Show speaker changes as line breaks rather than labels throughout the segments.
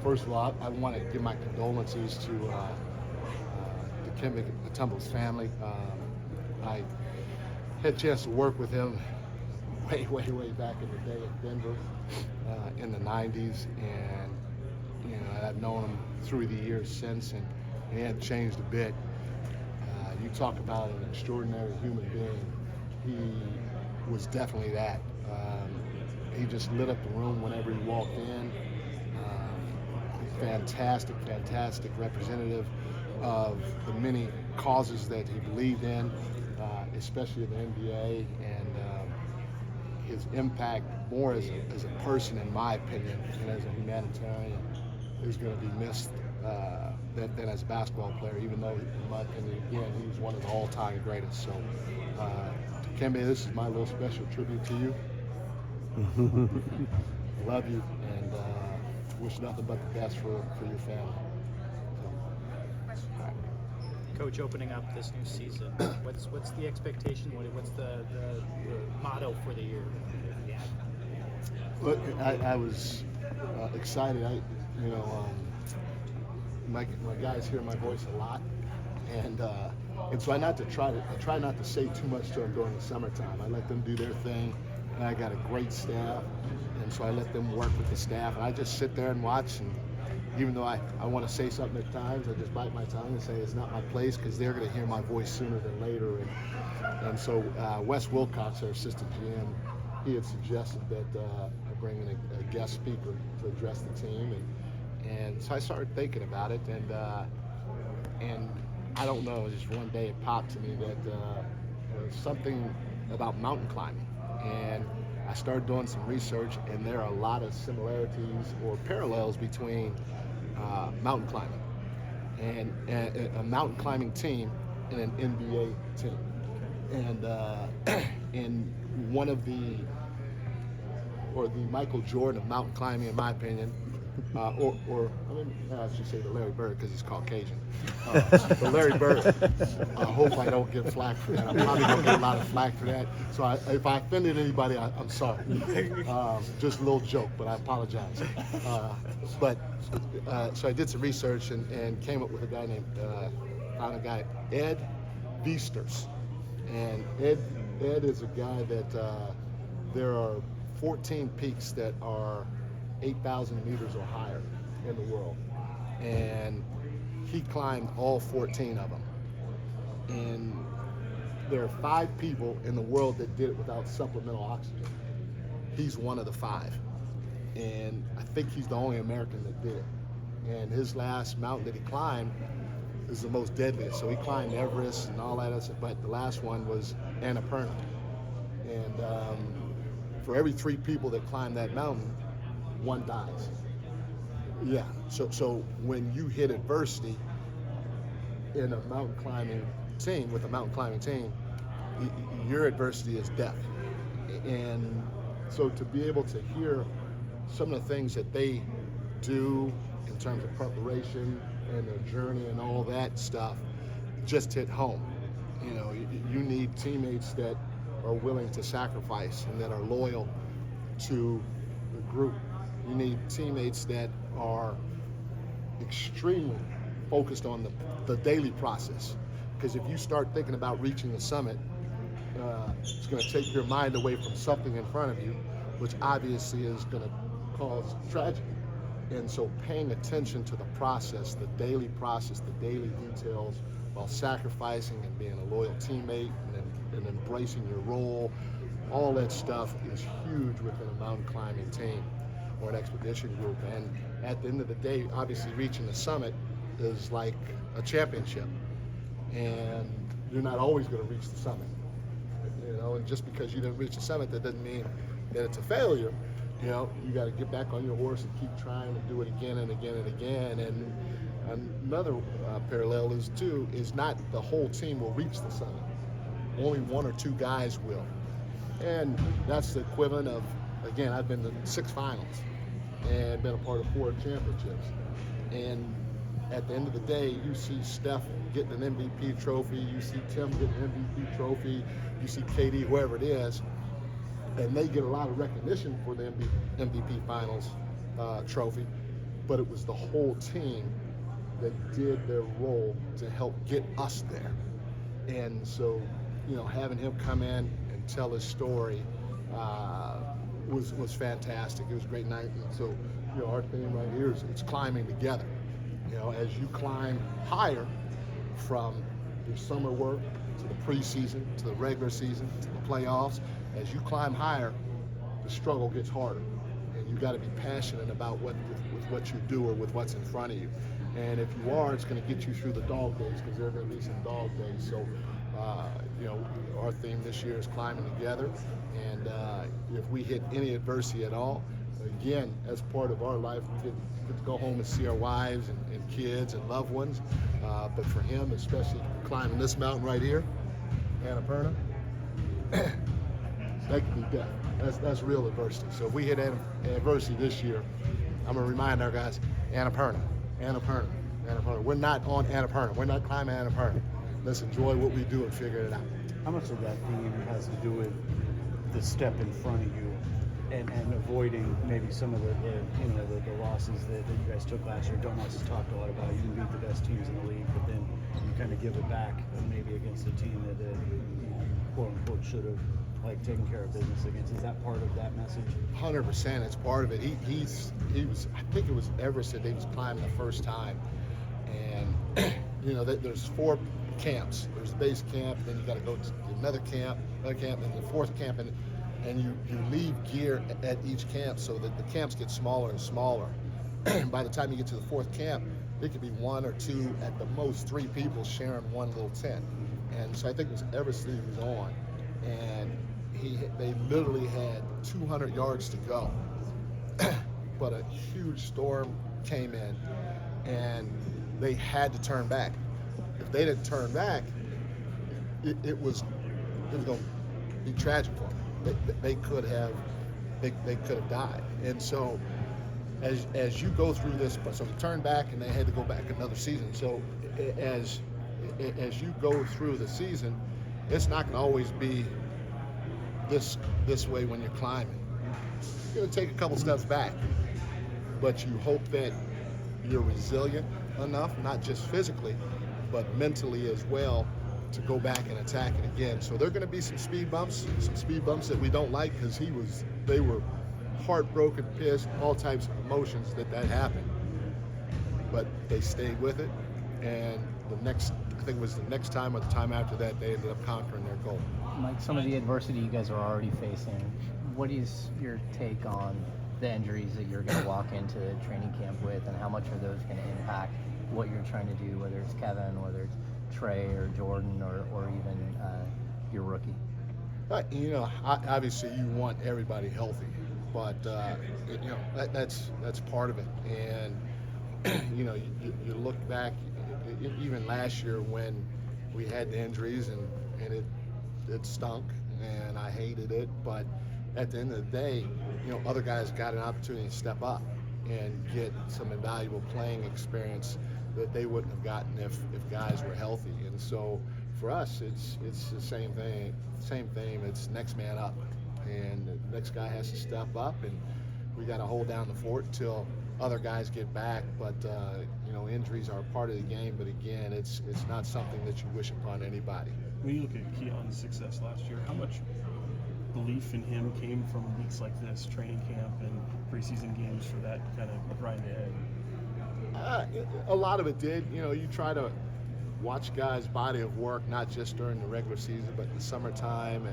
first of all, I want to give my condolences to Dikembe Mutombo's family. I had a chance to work with him way back in the day in Denver in the 90s, and I've known him through the years since, and he hadn't changed a bit. You talk about an extraordinary human being. He was definitely that. He just lit up the room whenever he walked in. Fantastic representative of the many causes that he believed in, especially in the NBA, and his impact more as a person, in my opinion, and as a humanitarian, is going to be missed than as a basketball player, even though, in my opinion, again, he was one of the all-time greatest. So, Dikembe, this is my little special tribute to you. Love you, and wish nothing but the best for your family.
Coach, opening up this new season, what's the expectation? What's the motto for the year? Yeah.
Look, I was excited. My guys hear my voice a lot, and so I try not to say too much to them during the summertime. I let them do their thing, and I got a great staff, and so I let them work with the staff, and I just sit there and watch. And even though I want to say something at times, I just bite my tongue and say it's not my place, because they're going to hear my voice sooner than later. And so Wes Wilcox, our assistant GM, he had suggested that I bring in a guest speaker to address the team, and so I started thinking about it, and I don't know, just one day it popped to me that there was something about mountain climbing, and I started doing some research, and there are a lot of similarities or parallels between mountain climbing and a mountain climbing team and an NBA team, and in one of the Michael Jordan of mountain climbing, in my opinion, I should say the Larry Bird, because he's Caucasian. The Larry Bird. I hope I don't get flack for that. I'm probably going to get a lot of flack for that. So if I offended anybody, I'm sorry. Just a little joke, but I apologize. So I did some research and came up with a guy named, found a guy, Ed Viesturs. And Ed is a guy that there are 14 peaks that are 8,000 meters or higher in the world, and he climbed all 14 of them. And there are 5 people in the world that did it without supplemental oxygen. He's one of the 5, and I think he's the only American that did it. And his last mountain that he climbed is the most deadliest. So he climbed Everest and all that other stuff, but the last one was Annapurna. And for every 3 people that climb that mountain, 1 dies. Yeah. So when you hit adversity in a mountain climbing team, with a mountain climbing team, your adversity is death. And so to be able to hear some of the things that they do in terms of preparation and their journey and all that stuff just hit home. You need teammates that are willing to sacrifice and that are loyal to the group. You need teammates that are extremely focused on the daily process. Because if you start thinking about reaching the summit, it's going to take your mind away from something in front of you, which obviously is going to cause tragedy. And so paying attention to the process, the daily process, the daily details, while sacrificing and being a loyal teammate and embracing your role, all that stuff is huge within a mountain climbing team or an expedition group. And at the end of the day, obviously reaching the summit is like a championship, and you're not always going to reach the summit, and just because you didn't reach the summit, that doesn't mean that it's a failure. You got to get back on your horse and keep trying to do it again and again and again. And another parallel is not the whole team will reach the summit. Only 1 or 2 guys will. And that's the equivalent of, again, I've been to 6 finals and been a part of 4 championships. And at the end of the day, you see Steph getting an MVP trophy, you see Tim getting an MVP trophy, you see KD, whoever it is, and they get a lot of recognition for the MVP finals trophy. but it was the whole team that did their role to help get us there. And so, having him come in and tell his story was fantastic. It was a great night. And so, our theme right here is it's climbing together. As you climb higher from your summer work to the preseason, to the regular season, to the playoffs, as you climb higher, the struggle gets harder. And you got to be passionate about with what you do or with what's in front of you. And if you are, it's going to get you through the dog days, because there are going to be some dog days. So, our theme this year is climbing together. And if we hit any adversity at all, again, as part of our life, we get to go home and see our wives and kids and loved ones. But for him, especially climbing this mountain right here, Annapurna, that could be death. That's real adversity. So if we hit adversity this year, I'm going to remind our guys, Annapurna. We're not on Annapurna. We're not climbing Annapurna. Let's enjoy what we do and figure it out.
How much of that theme has to do with the step in front of you and avoiding maybe some of the losses that you guys took last year? Domas has talked a lot about you beat the best teams in the league, but then you kind of give it back maybe against a team that you quote unquote should have taken care of business against. Is that part of that message?
100%. It's part of it. He was. I think it was Everest that he was climbing the first time, and there's 4 camps. There's the base camp, then you got to go to another camp, and the 4th camp, and you leave gear at each camp, so that the camps get smaller and smaller. By the time you get to the 4th camp, it could be 1 or 2, at the most 3 people sharing one little tent. And so I think it was Everest that he was on, and they literally had 200 yards to go. But a huge storm came in, and they had to turn back. If they didn't turn back, it was going to be tragic for them. They could have died. And so as you go through this, so they turned back and they had to go back another season. So as you go through the season, it's not going to always be this way when you're climbing. You're going to take a couple steps back, but you hope that you're resilient enough, not just physically, but mentally as well, to go back and attack it again. So there are going to be some speed bumps that we don't like, because they were heartbroken, pissed, all types of emotions that happened. But they stayed with it, and I think it was the next time or the time after that, they ended up conquering their goal.
Mike, some of the adversity you guys are already facing, what is your take on the injuries that you're going to walk into training camp with, and how much are those going to impact what you're trying to do, whether it's Kevin, whether it's Trey or Jordan, or even your rookie?
Obviously you want everybody healthy, but that's part of it. And you look back, even last year when we had the injuries, and it stunk, and I hated it, but at the end of the day, other guys got an opportunity to step up and get some invaluable playing experience that they wouldn't have gotten if guys were healthy. And so for us, it's the same thing. It's next man up, and the next guy has to step up, and we got to hold down the fort until other guys get back. But injuries are a part of the game. But again, it's not something that you wish upon anybody.
When you look at Keon's success last year, how much belief in him came from weeks like this, training camp and preseason games, for that kind of grind ahead?
A lot of it did. You try to watch guys' body of work, not just during the regular season, but in the summertime,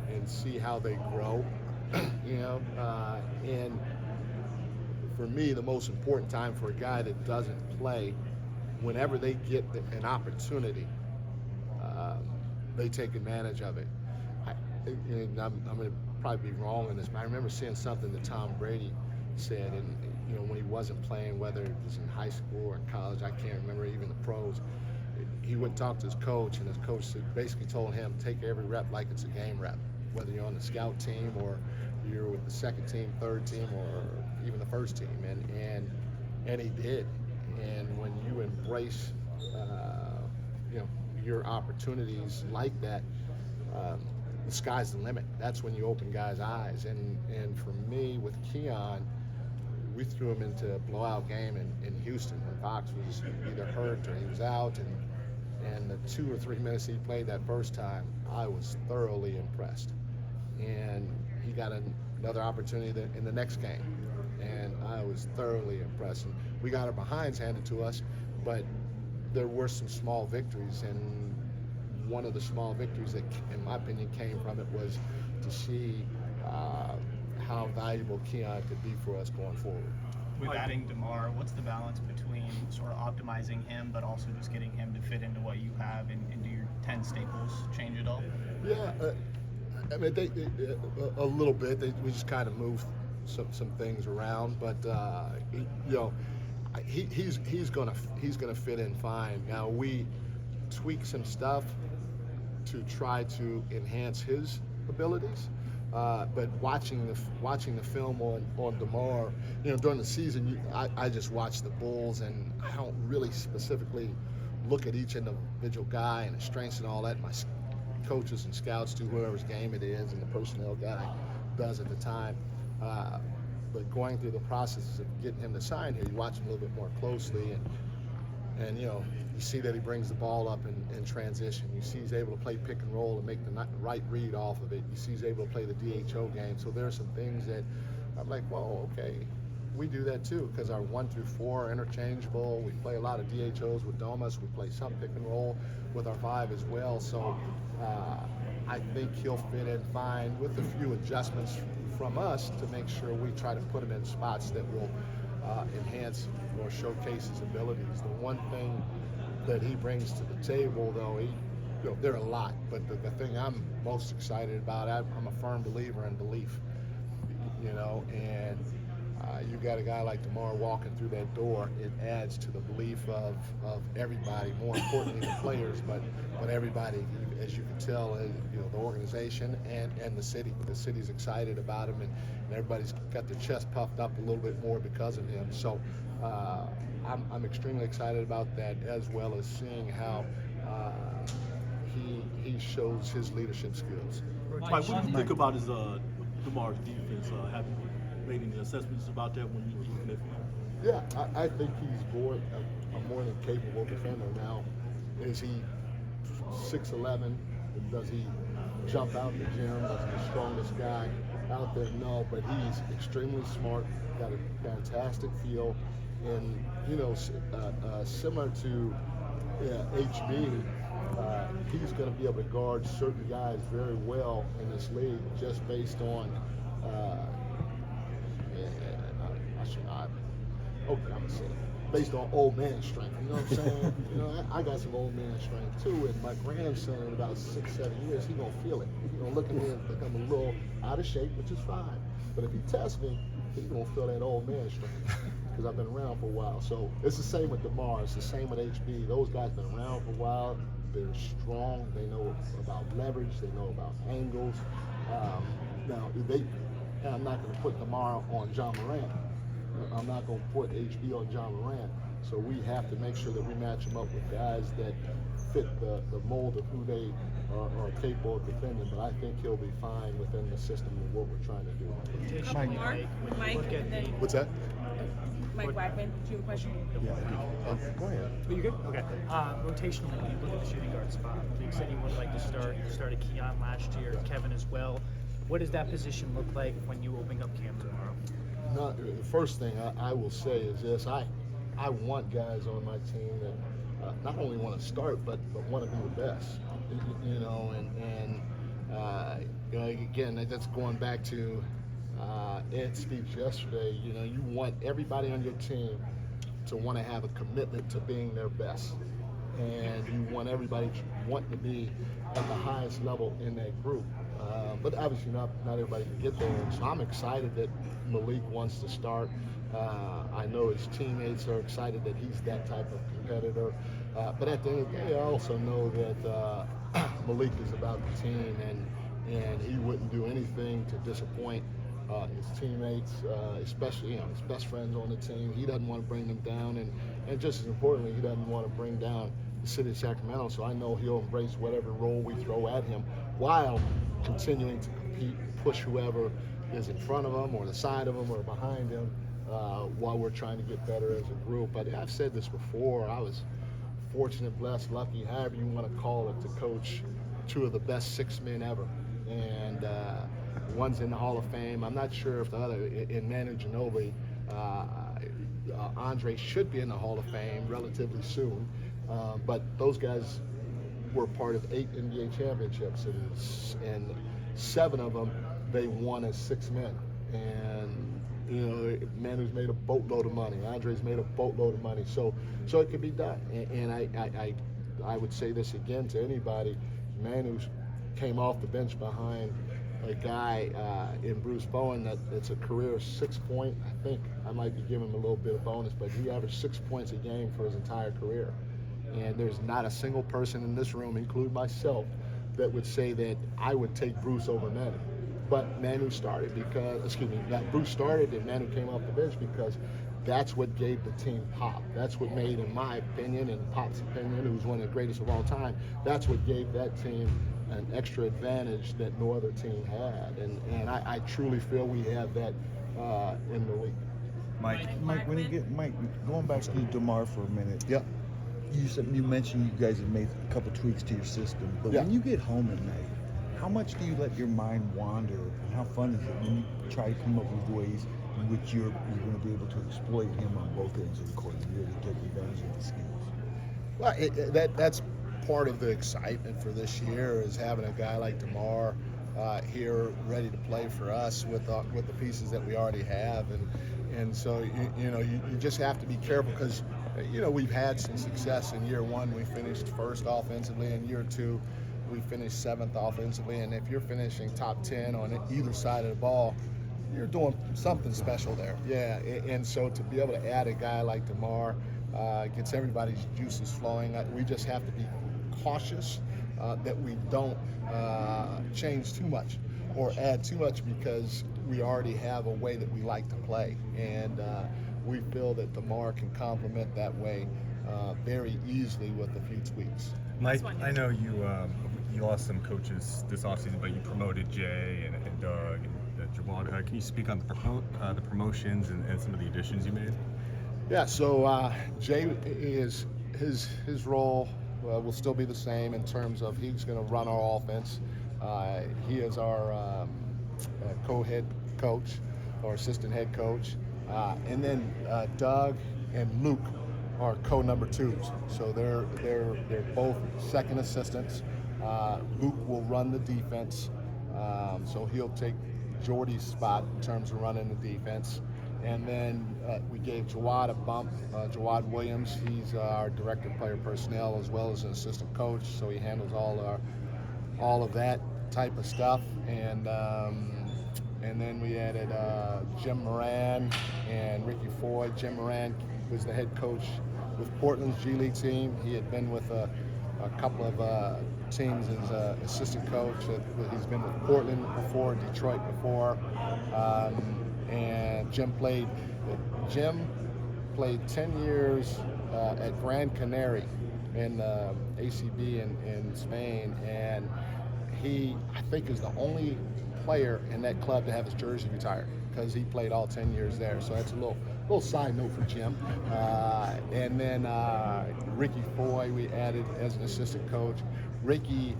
and see how they grow. And for me, the most important time for a guy that doesn't play, whenever they get an opportunity, they take advantage of it. And I'm going to probably be wrong in this, but I remember seeing something that Tom Brady said, and when he wasn't playing, whether it was in high school or in college, I can't remember, even the pros, he would talk to his coach, and his coach basically told him, take every rep like it's a game rep, whether you're on the scout team or you're with the second team, third team, or even the first team. And he did. And when you embrace your opportunities like that, the sky's the limit. That's when you open guys' eyes. And for me, with Keon, we threw him into a blowout game in Houston when Fox was either hurt or he was out, and the 2 or 3 minutes he played that first time, I was thoroughly impressed. And he got another opportunity in the next game, and I was thoroughly impressed. And we got our behinds handed to us, but there were some small victories, and one of the small victories that, in my opinion, came from it was to see how valuable Keon could be for us going forward.
With adding DeMar, what's the balance between sort of optimizing him, but also just getting him to fit into what you have and do your 10 staples change at all?
Yeah, I mean, a little bit. We just kind of moved some things around, but he's gonna fit in fine. Now we tweak some stuff to try to enhance his abilities. But watching the film on DeMar, during the season, I just watch the Bulls, and I don't really specifically look at each individual guy and his strengths and all that. My coaches and scouts do whoever's game it is, and the personnel guy does at the time. But going through the process of getting him to sign here, you watch him a little bit more closely, and you see that he brings the ball up in transition. You see he's able to play pick and roll and make the right read off of it. You see he's able to play the DHO game. So there are some things that I'm like, whoa, okay, we do that too, because our 1 through 4 are interchangeable. We play a lot of DHOs with Domas. We play some pick and roll with our 5 as well. So I think he'll fit in fine with a few adjustments from us to make sure we try to put him in spots that will enhance or showcase his abilities. The one thing that he brings to the table, though, there are a lot, but the thing I'm most excited about, I'm a firm believer in belief, and you got a guy like DeMar walking through that door, it adds to the belief of everybody, more importantly the players, but everybody, as you can tell, the organization and the city. The city's excited about him, and everybody's got their chest puffed up a little bit more because of him. So I'm extremely excited about that, as well as seeing how he shows his leadership skills.
Mike, what do you think about his DeMar's defense? Have you made any assessments about that when you were looking at him?
Yeah, I think he's a more than capable defender now. Is he 6'11"? Does he jump out in the gym? Is he the strongest guy out there? No, but he's extremely smart, got a fantastic feel, and similar to HB, he's going to be able to guard certain guys very well in this league, just based on I'm gonna say it, based on old man strength. You know what I'm saying? I got some old man strength too, and my grandson in about 6-7 years, he gonna feel it. He gonna look at me and think I'm a little out of shape, which is fine. But if he tests me, he's gonna feel that old man strength because I've been around for a while. So it's the same with DeMar. It's the same with HB. Those guys been around for a while. They're strong. They know about leverage. They know about angles. Now, I'm not going to put DeMar on John Morant. I'm not going to put HB on John Morant. So we have to make sure that we match them up with guys that fit the mold of who they are capable of defending. But I think he'll be fine within the system of what we're trying to do.
Mike,
What's that?
Mike Wackman, do you have a question?
Go ahead.
Are you good? Okay. Rotationally, when you look at the shooting guard spot, you said you would like to start. You started Keon last year, Kevin as well. What does that position look like when you open up camp tomorrow?
The first thing I will say is this: I want guys on my team that not only want to start, but want to be the best. Again, that's going back to Ed's speech yesterday. You want everybody on your team to want to have a commitment to being their best, and you want everybody to want to be at the highest level in that group. But obviously not everybody can get there. And so I'm excited that Malik wants to start. I know his teammates are excited that he's that type of competitor. But at the end of the day, I also know that Malik is about the team, and he wouldn't do anything to disappoint his teammates, especially his best friends on the team. He doesn't want to bring them down, and just as importantly, he doesn't want to bring down the city of Sacramento. So I know he'll embrace whatever role we throw at him while continuing to compete, push whoever is in front of him or the side of him or behind him. while we're trying to get better as a group. But I've said this before. I was fortunate, blessed, lucky, however you want to call it, to coach two of the best 6 men ever. And one's in the Hall of Fame. I'm not sure if the other, in Manu Ginobili, Andre should be in the Hall of Fame relatively soon. But those guys were part of 8 NBA championships, and 7 of them they won as 6 men. And you know, Manu's made a boatload of money. Andre's made a boatload of money. So it can be done. And I would say this again to anybody: Manu came off the bench behind a guy in Bruce Bowen that's a career 6 point. I think I might be giving him a little bit of bonus, but he averaged 6 points a game for his entire career. And there's not a single person in this room, including myself, that would say that I would take Bruce over Manu. But Manu started because, Bruce started and Manu came off the bench because that's what gave the team pop. That's what made, in my opinion, and Pop's opinion, who's one of the greatest of all time, that's what gave that team an extra advantage that no other team had. And I truly feel we have that in the league.
Mike, going back to DeMar for a minute.
Yep.
You mentioned you guys have made a couple tweaks to your system, but
Yeah.
when you get home at night, how much do you let your mind wander, and how fun is it when you try to come up with ways in which you're going to be able to exploit him on both ends of the court and really take advantage of the skills?
Well, that's part of the excitement for this year, is having a guy like DeMar here ready to play for us with the pieces that we already have, and so you just have to be careful, because we've had some success in year 1. We finished first offensively. In year 2, we finished 7th offensively. And if you're finishing top 10 on either side of the ball, you're doing something special there. Yeah, and so to be able to add a guy like DeMar gets everybody's juices flowing. We just have to be cautious that we don't change too much or add too much, because we already have a way that we like to play. And we feel that DeMar can complement that way very easily with a few tweaks.
Mike, I know you lost some coaches this offseason, but you promoted Jay and Doug and Jawan. Can you speak on the promotions and some of the additions you made?
Yeah, so Jay is his role will still be the same in terms of he's going to run our offense. He is our co-head coach or assistant head coach. And then Doug and Luke are co-number 2s. So they're both second assistants. Luke will run the defense, so he'll take Jordy's spot in terms of running the defense. And then we gave Jawad a bump. Jawad Williams, he's our director of player personnel as well as an assistant coach, so he handles all of that type of stuff. And then we added Jim Moran and Ricky Foy. Jim Moran was the head coach with Portland's G League team. He had been with a couple of teams as assistant coach. He's been with Portland before, Detroit before, and Jim played 10 years at Gran Canaria in ACB in Spain, and he, I think, is the only player in that club to have his jersey retired, because he played all 10 years there. So that's a little side note for Jim. And then Ricky Foy we added as an assistant coach. Ricky,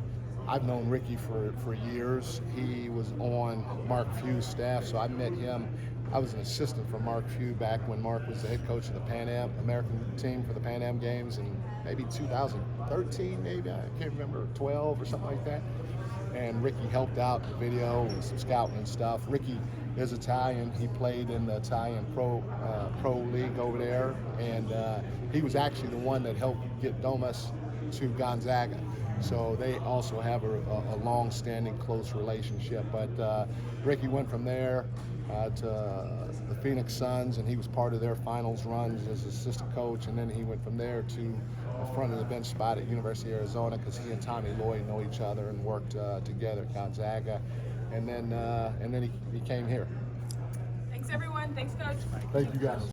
I've known Ricky for years. He was on Mark Few's staff, so I met him. I was an assistant for Mark Few back when Mark was the head coach of the Pan Am American team for the Pan Am games in maybe 2013, maybe, I can't remember, 12 or something like that. And Ricky helped out the video and some scouting and stuff. Ricky is Italian. He played in the Italian pro league over there, and he was actually the one that helped get Domus to Gonzaga. So they also have a long-standing, close relationship. But Ricky went from there to the Phoenix Suns, and he was part of their finals runs as assistant coach. And then he went from there to the front of the bench spot at University of Arizona, because he and Tommy Lloyd know each other and worked together at Gonzaga. And then he came here.
Thanks, everyone. Thanks, Coach.
Thank you, guys.